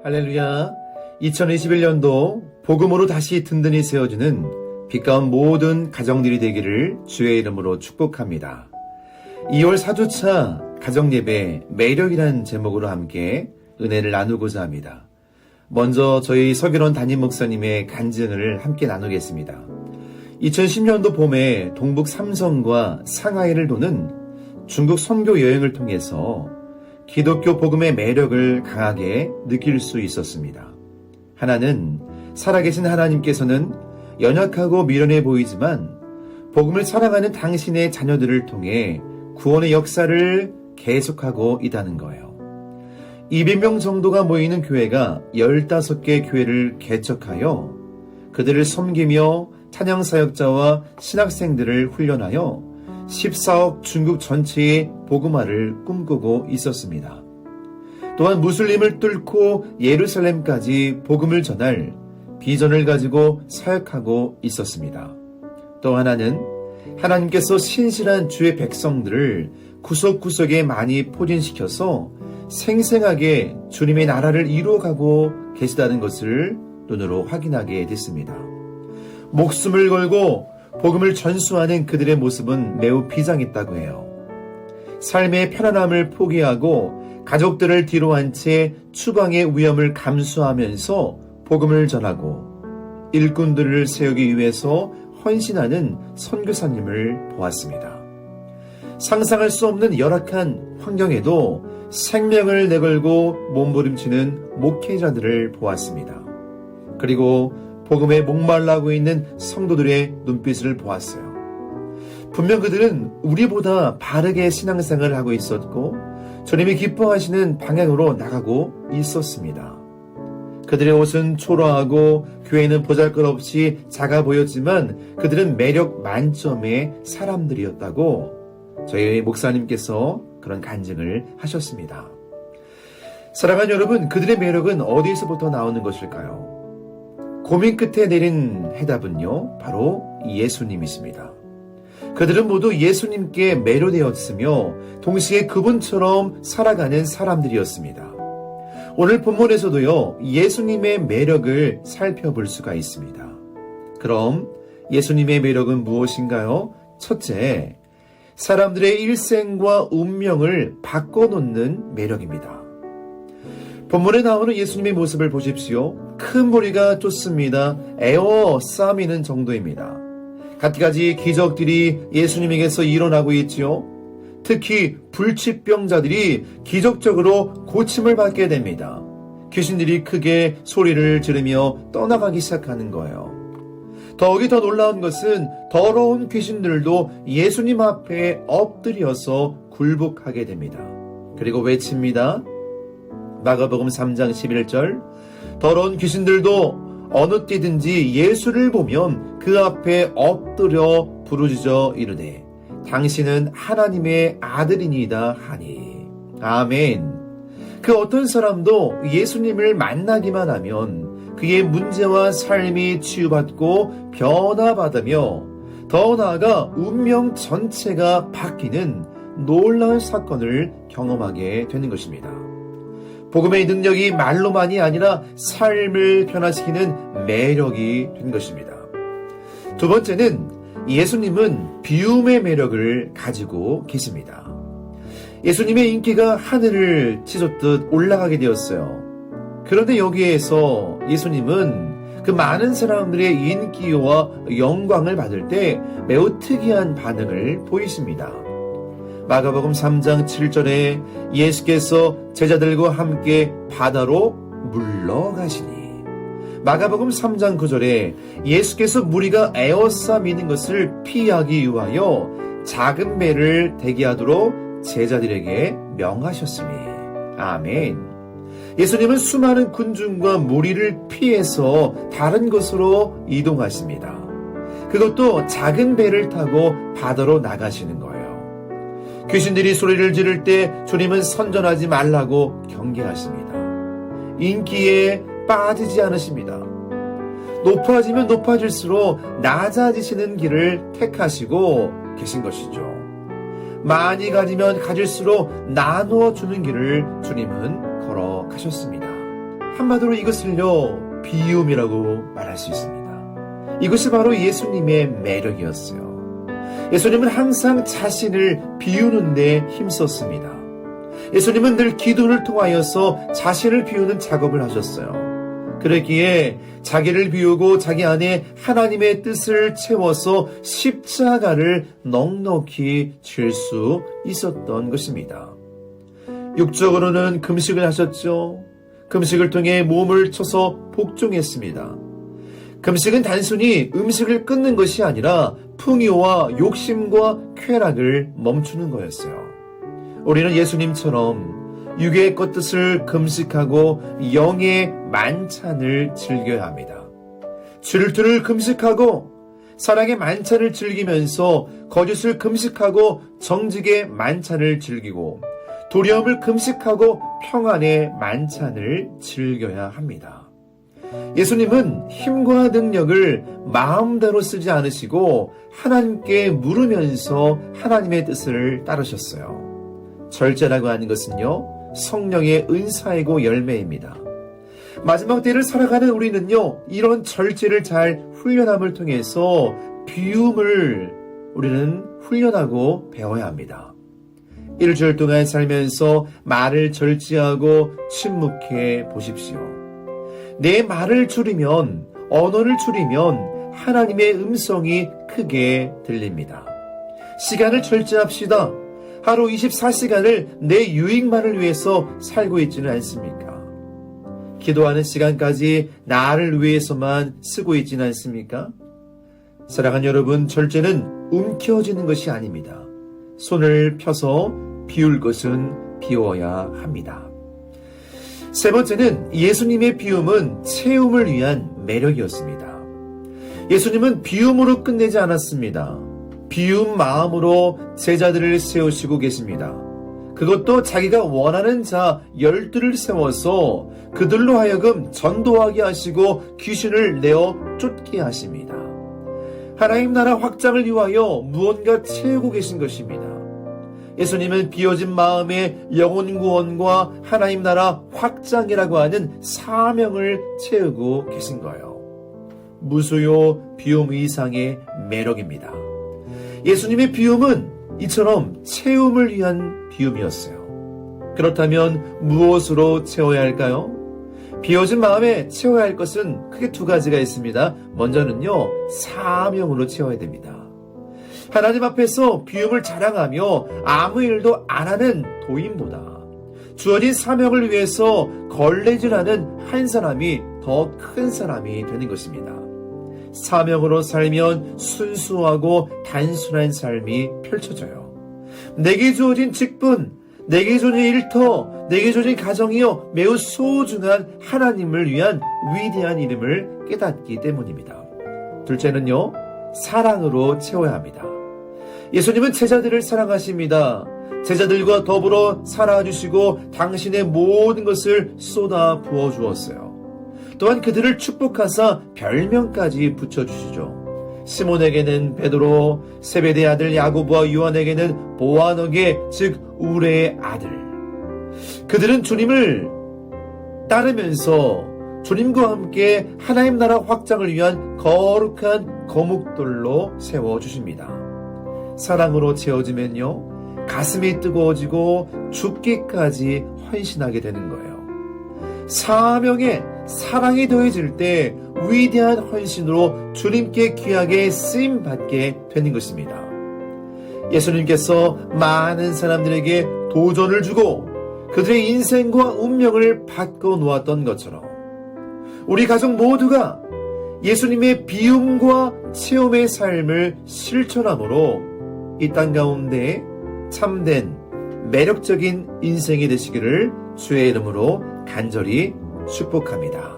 할렐루야. 2021년도 복음으로 다시 든든히 세워주는 빛가운 모든 가정들이 되기를 주의 이름으로 축복합니다. 2월 4주차 가정예배 매력이라는 제목으로 함께 은혜를 나누고자 합니다. 먼저 저희 서기론 담임 목사님의 간증을 함께 나누겠습니다. 2010년도 봄에 동북 삼성과 상하이를 도는 중국 선교 여행을 통해서 기독교 복음의 매력을 강하게 느낄 수 있었습니다. 하나는 살아계신 하나님께서는 연약하고 미련해 보이지만 복음을 사랑하는 당신의 자녀들을 통해 구원의 역사를 계속하고 있다는 거예요. 200명 정도가 모이는 교회가 15개 교회를 개척하여 그들을 섬기며 찬양사역자와 신학생들을 훈련하여 14억 중국 전체의 복음화를 꿈꾸고 있었습니다. 또한 무슬림을 뚫고 예루살렘까지 복음을 전할 비전을 가지고 사역하고 있었습니다. 또 하나는 하나님께서 신실한 주의 백성들을 구석구석에 많이 포진시켜서 생생하게 주님의 나라를 이루어가고 계시다는 것을 눈으로 확인하게 됐습니다. 목숨을 걸고 복음을 전수하는 그들의 모습은 매우 비장했다고 해요. 삶의 편안함을 포기하고 가족들을 뒤로 한 채 추방의 위험을 감수하면서 복음을 전하고 일꾼들을 세우기 위해서 헌신하는 선교사님을 보았습니다. 상상할 수 없는 열악한 환경에도 생명을 내걸고 몸부림치는 목회자들을 보았습니다. 그리고 복음에 목말라고 있는 성도들의 눈빛을 보았어요. 분명 그들은 우리보다 바르게 신앙생활을 하고 있었고 주님이 기뻐하시는 방향으로 나가고 있었습니다. 그들의 옷은 초라하고 교회는 보잘것없이 작아 보였지만 그들은 매력 만점의 사람들이었다고 저희 목사님께서 그런 간증을 하셨습니다. 사랑하는 여러분, 그들의 매력은 어디에서부터 나오는 것일까요? 고민 끝에 내린 해답은요, 바로 예수님이십니다. 그들은 모두 예수님께 매료되었으며 동시에 그분처럼 살아가는 사람들이었습니다. 오늘 본문에서도요, 예수님의 매력을 살펴볼 수가 있습니다. 그럼 예수님의 매력은 무엇인가요? 첫째, 사람들의 일생과 운명을 바꿔놓는 매력입니다. 본문에 나오는 예수님의 모습을 보십시오. 큰 무리가 쫓습니다. 에워싸미는 정도입니다. 갖가지 기적들이 예수님에게서 일어나고 있지요. 특히 불치병자들이 기적적으로 고침을 받게 됩니다. 귀신들이 크게 소리를 지르며 떠나가기 시작하는 거예요. 더욱이 더 놀라운 것은 더러운 귀신들도 예수님 앞에 엎드려서 굴복하게 됩니다. 그리고 외칩니다. 마가복음 3장 11절, 더러운 귀신들도 어느 때든지 예수를 보면 그 앞에 엎드려 부르짖어 이르되 당신은 하나님의 아들이니이다 하니. 아멘. 그 어떤 사람도 예수님을 만나기만 하면 그의 문제와 삶이 치유받고 변화받으며 더 나아가 운명 전체가 바뀌는 놀라운 사건을 경험하게 되는 것입니다. 복음의 능력이 말로만이 아니라 삶을 변화시키는 매력이 된 것입니다. 두 번째는 예수님은 비움의 매력을 가지고 계십니다. 예수님의 인기가 하늘을 치솟듯 올라가게 되었어요. 그런데 여기에서 예수님은 그 많은 사람들의 인기와 영광을 받을 때 매우 특이한 반응을 보이십니다. 마가복음 3장 7절에 예수께서 제자들과 함께 바다로 물러가시니, 마가복음 3장 9절에 예수께서 무리가 에워싸미는 것을 피하기 위하여 작은 배를 대기하도록 제자들에게 명하셨으니. 아멘. 예수님은 수많은 군중과 무리를 피해서 다른 곳으로 이동하십니다. 그것도 작은 배를 타고 바다로 나가시는 거예요. 귀신들이 소리를 지를 때 주님은 선전하지 말라고 경계하십니다. 인기에 빠지지 않으십니다. 높아지면 높아질수록 낮아지시는 길을 택하시고 계신 것이죠. 많이 가지면 가질수록 나누어 주는 길을 주님은 걸어가셨습니다. 한마디로 이것을요, 비움이라고 말할 수 있습니다. 이것이 바로 예수님의 매력이었어요. 예수님은 항상 자신을 비우는 데 힘썼습니다. 예수님은 늘 기도를 통하여서 자신을 비우는 작업을 하셨어요. 그랬기에 자기를 비우고 자기 안에 하나님의 뜻을 채워서 십자가를 넉넉히 질 수 있었던 것입니다. 육적으로는 금식을 하셨죠. 금식을 통해 몸을 쳐서 복종했습니다. 금식은 단순히 음식을 끊는 것이 아니라 풍요와 욕심과 쾌락을 멈추는 거였어요. 우리는 예수님처럼 육의 겉뜻을 금식하고 영의 만찬을 즐겨야 합니다. 질투를 금식하고 사랑의 만찬을 즐기면서 거짓을 금식하고 정직의 만찬을 즐기고 두려움을 금식하고 평안의 만찬을 즐겨야 합니다. 예수님은 힘과 능력을 마음대로 쓰지 않으시고 하나님께 물으면서 하나님의 뜻을 따르셨어요. 절제라고 하는 것은요, 성령의 은사이고 열매입니다. 마지막 때를 살아가는 우리는요, 이런 절제를 잘 훈련함을 통해서 비움을 우리는 훈련하고 배워야 합니다. 일주일 동안 살면서 말을 절제하고 침묵해 보십시오. 내 말을 줄이면, 언어를 줄이면 하나님의 음성이 크게 들립니다. 시간을 절제합시다. 하루 24시간을 내 유익만을 위해서 살고 있지는 않습니까? 기도하는 시간까지 나를 위해서만 쓰고 있지는 않습니까? 사랑하는 여러분, 절제는 움켜쥐는 것이 아닙니다. 손을 펴서 비울 것은 비워야 합니다. 세 번째는 예수님의 비움은 채움을 위한 매력이었습니다. 예수님은 비움으로 끝내지 않았습니다. 비움 마음으로 제자들을 세우시고 계십니다. 그것도 자기가 원하는 자 12를 세워서 그들로 하여금 전도하게 하시고 귀신을 내어 쫓게 하십니다. 하나님 나라 확장을 위하여 무언가 채우고 계신 것입니다. 예수님은 비워진 마음에 영혼 구원과 하나님 나라 확장이라고 하는 사명을 채우고 계신 거예요. 무수요 비움 이상의 매력입니다. 예수님의 비움은 이처럼 채움을 위한 비움이었어요. 그렇다면 무엇으로 채워야 할까요? 비워진 마음에 채워야 할 것은 크게 두 가지가 있습니다. 먼저는요, 사명으로 채워야 됩니다. 하나님 앞에서 비움을 자랑하며 아무 일도 안 하는 도인보다 주어진 사명을 위해서 걸레질하는 한 사람이 더 큰 사람이 되는 것입니다. 사명으로 살면 순수하고 단순한 삶이 펼쳐져요. 내게 주어진 직분, 내게 주어진 일터, 내게 주어진 가정이요, 매우 소중한 하나님을 위한 위대한 이름을 깨닫기 때문입니다. 둘째는요, 사랑으로 채워야 합니다. 예수님은 제자들을 사랑하십니다. 제자들과 더불어 살아주시고 당신의 모든 것을 쏟아 부어 주었어요. 또한 그들을 축복하사 별명까지 붙여주시죠. 시몬에게는 베드로, 세베대의 아들 야고보와 요한에게는 보아너게, 즉 우레의 아들. 그들은 주님을 따르면서 주님과 함께 하나님 나라 확장을 위한 거룩한 거목돌로 세워주십니다. 사랑으로 채워지면요, 가슴이 뜨거워지고 죽기까지 헌신하게 되는 거예요. 사명에 사랑이 더해질 때 위대한 헌신으로 주님께 귀하게 쓰임받게 되는 것입니다. 예수님께서 많은 사람들에게 도전을 주고 그들의 인생과 운명을 바꿔 놓았던 것처럼 우리 가족 모두가 예수님의 비움과 체험의 삶을 실천함으로 이 땅 가운데 참된 매력적인 인생이 되시기를 주의 이름으로 간절히 축복합니다.